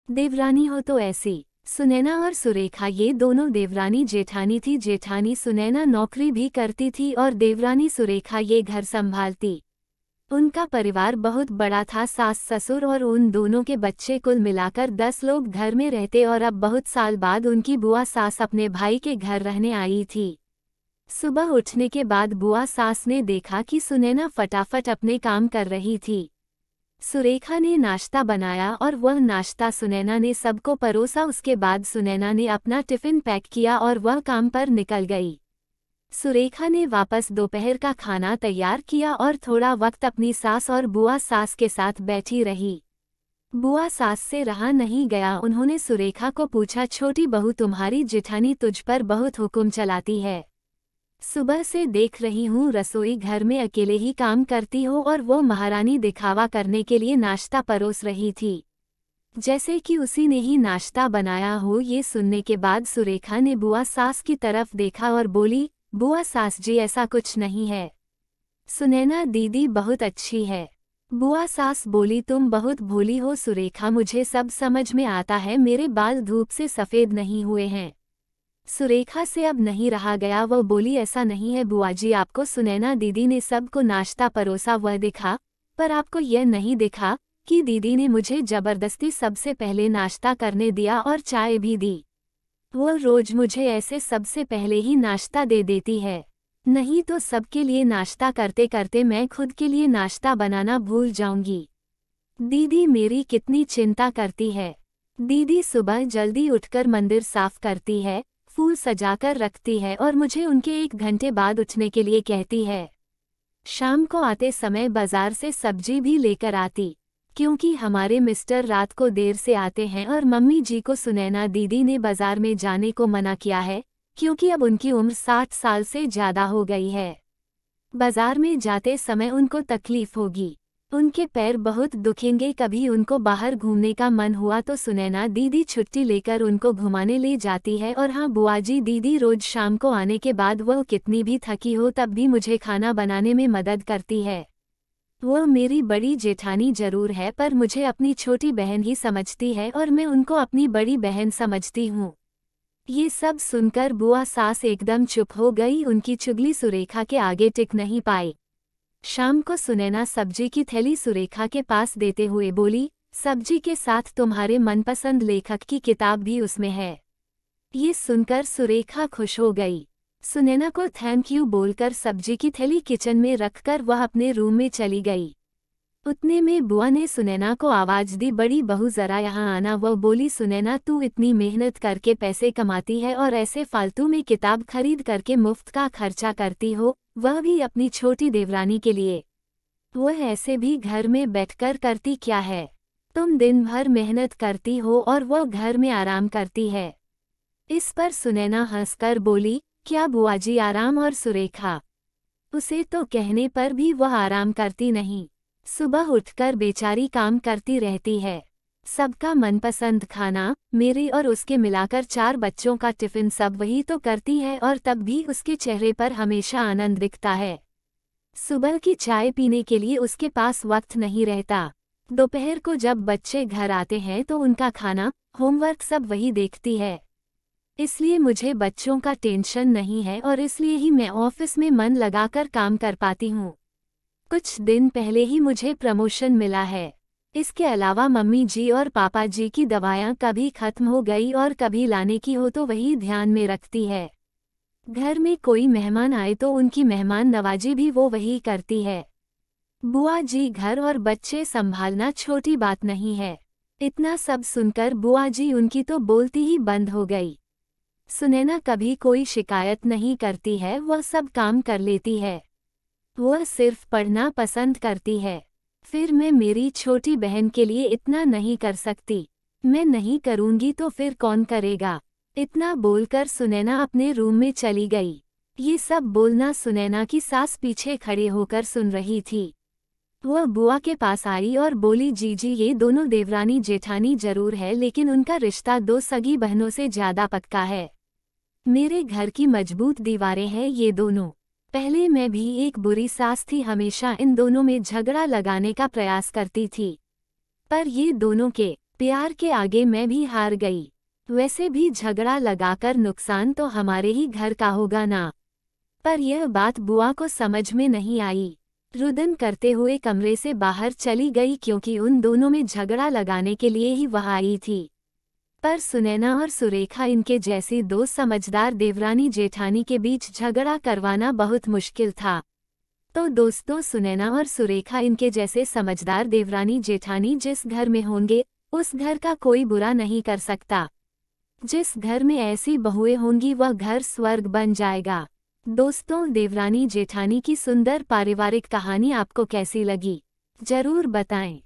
देवरानी हो तो ऐसी। सुनैना और सुरेखा ये दोनों देवरानी जेठानी थी। जेठानी सुनैना नौकरी भी करती थी और देवरानी सुरेखा ये घर संभालती। उनका परिवार बहुत बड़ा था, सास ससुर और उन दोनों के बच्चे, कुल मिलाकर 10 लोग घर में रहते। और अब बहुत साल बाद उनकी बुआ सास अपने भाई के घर रहने आई थी। सुबह उठने के बाद बुआ सास ने देखा कि सुनैना फटाफट अपने काम कर रही थी। सुरेखा ने नाश्ता बनाया और वह नाश्ता सुनैना ने सबको परोसा। उसके बाद सुनैना ने अपना टिफिन पैक किया और वह काम पर निकल गई। सुरेखा ने वापस दोपहर का खाना तैयार किया और थोड़ा वक्त अपनी सास और बुआ सास के साथ बैठी रही। बुआ सास से रहा नहीं गया, उन्होंने सुरेखा को पूछा, छोटी बहू तुम्हारी जेठानी तुझ पर बहुत हुक्म चलाती है। सुबह से देख रही हूँ रसोई घर में अकेले ही काम करती हो और वो महारानी दिखावा करने के लिए नाश्ता परोस रही थी, जैसे कि उसी ने ही नाश्ता बनाया हो। ये सुनने के बाद सुरेखा ने बुआ सास की तरफ देखा और बोली, बुआ सास जी ऐसा कुछ नहीं है, सुनैना दीदी बहुत अच्छी है। बुआ सास बोली, तुम बहुत भोली हो सुरेखा, मुझे सब समझ में आता है, मेरे बाल धूप से सफ़ेद नहीं हुए हैं। सुरेखा से अब नहीं रहा गया, वह बोली, ऐसा नहीं है बुआ जी, आपको सुनैना दीदी ने सबको नाश्ता परोसा वह दिखा, पर आपको यह नहीं दिखा कि दीदी ने मुझे जबरदस्ती सबसे पहले नाश्ता करने दिया और चाय भी दी। वह रोज मुझे ऐसे सबसे पहले ही नाश्ता दे देती है, नहीं तो सबके लिए नाश्ता करते करते मैं खुद के लिए नाश्ता बनाना भूल जाऊंगी। दीदी मेरी कितनी चिंता करती है। दीदी सुबह जल्दी उठकर मंदिर साफ करती है, फूल सजाकर रखती है और मुझे उनके 1 घंटे बाद उठने के लिए कहती है। शाम को आते समय बाजार से सब्जी भी लेकर आती, क्योंकि हमारे मिस्टर रात को देर से आते हैं और मम्मी जी को सुनैना दीदी ने बाजार में जाने को मना किया है, क्योंकि अब उनकी उम्र 60 साल से ज़्यादा हो गई है। बाजार में जाते समय उनको तकलीफ होगी, उनके पैर बहुत दुखेंगे। कभी उनको बाहर घूमने का मन हुआ तो सुनैना दीदी छुट्टी लेकर उनको घुमाने ले जाती है। और हाँ बुआ जी, दीदी रोज शाम को आने के बाद वह कितनी भी थकी हो तब भी मुझे खाना बनाने में मदद करती है। वह मेरी बड़ी जेठानी जरूर है, पर मुझे अपनी छोटी बहन ही समझती है और मैं उनको अपनी बड़ी बहन समझती हूँ। ये सब सुनकर बुआ सास एकदम चुप हो गई, उनकी चुगली सुरेखा के आगे टिक नहीं पाई। शाम को सुनैना सब्जी की थैली सुरेखा के पास देते हुए बोली, सब्जी के साथ तुम्हारे मनपसंद लेखक की किताब भी उसमें है। ये सुनकर सुरेखा खुश हो गई। सुनैना को थैंक यू बोलकर सब्जी की थैली किचन में रखकर वह अपने रूम में चली गई। उतने में बुआ ने सुनैना को आवाज़ दी, बड़ी बहू जरा यहाँ आना। वह बोली, सुनैना तू इतनी मेहनत करके पैसे कमाती है और ऐसे फालतू में किताब खरीद करके मुफ्त का खर्चा करती हो, वह भी अपनी छोटी देवरानी के लिए। वह ऐसे भी घर में बैठकर करती क्या है, तुम दिन भर मेहनत करती हो और वह घर में आराम करती है। इस पर सुनैना हंसकर बोली, क्या बुआ जी आराम? और सुरेखा उसे तो कहने पर भी वह आराम करती नहीं, सुबह उठकर बेचारी काम करती रहती है। सबका मनपसंद खाना, मेरे और उसके मिलाकर 4 बच्चों का टिफिन सब वही तो करती है और तब भी उसके चेहरे पर हमेशा आनंद दिखता है। सुबह की चाय पीने के लिए उसके पास वक्त नहीं रहता। दोपहर को जब बच्चे घर आते हैं तो उनका खाना, होमवर्क सब वही देखती है। इसलिए मुझे बच्चों का टेंशन नहीं है और इसलिए ही मैं ऑफिस में मन लगाकर काम कर पाती हूँ। कुछ दिन पहले ही मुझे प्रमोशन मिला है। इसके अलावा मम्मी जी और पापा जी की दवाएं कभी खत्म हो गई और कभी लाने की हो तो वही ध्यान में रखती है। घर में कोई मेहमान आए तो उनकी मेहमान नवाजी भी वो वही करती है। बुआ जी घर और बच्चे संभालना छोटी बात नहीं है। इतना सब सुनकर बुआ जी उनकी तो बोलती ही बंद हो गई। सुनैना कभी कोई शिकायत नहीं करती है, वह सब काम कर लेती है। वह सिर्फ पढ़ना पसंद करती है। फिर मैं मेरी छोटी बहन के लिए इतना नहीं कर सकती, मैं नहीं करूँगी तो फिर कौन करेगा? इतना बोलकर सुनैना अपने रूम में चली गई। ये सब बोलना सुनैना की सास पीछे खड़े होकर सुन रही थी। वह बुआ के पास आई और बोली, जीजी ये दोनों देवरानी जेठानी जरूर है, लेकिन उनका रिश्ता 2 सगी बहनों से ज़्यादा पक्का है। मेरे घर की मजबूत दीवारें हैं ये दोनों। पहले मैं भी एक बुरी सास थी, हमेशा इन दोनों में झगड़ा लगाने का प्रयास करती थी, पर ये दोनों के प्यार के आगे मैं भी हार गई। वैसे भी झगड़ा लगाकर नुकसान तो हमारे ही घर का होगा ना। पर यह बात बुआ को समझ में नहीं आई। रुदन करते हुए कमरे से बाहर चली गई क्योंकि उन दोनों में झगड़ा लगाने के लिए ही वह आई थी। पर सुनैना और सुरेखा इनके जैसी दो समझदार देवरानी जेठानी के बीच झगड़ा करवाना बहुत मुश्किल था। तो दोस्तों, सुनैना और सुरेखा इनके जैसे समझदार देवरानी जेठानी जिस घर में होंगे, उस घर का कोई बुरा नहीं कर सकता। जिस घर में ऐसी बहुएं होंगी वह घर स्वर्ग बन जाएगा। दोस्तों, देवरानी जेठानी की सुंदर पारिवारिक कहानी आपको कैसी लगी? जरूर बताएं।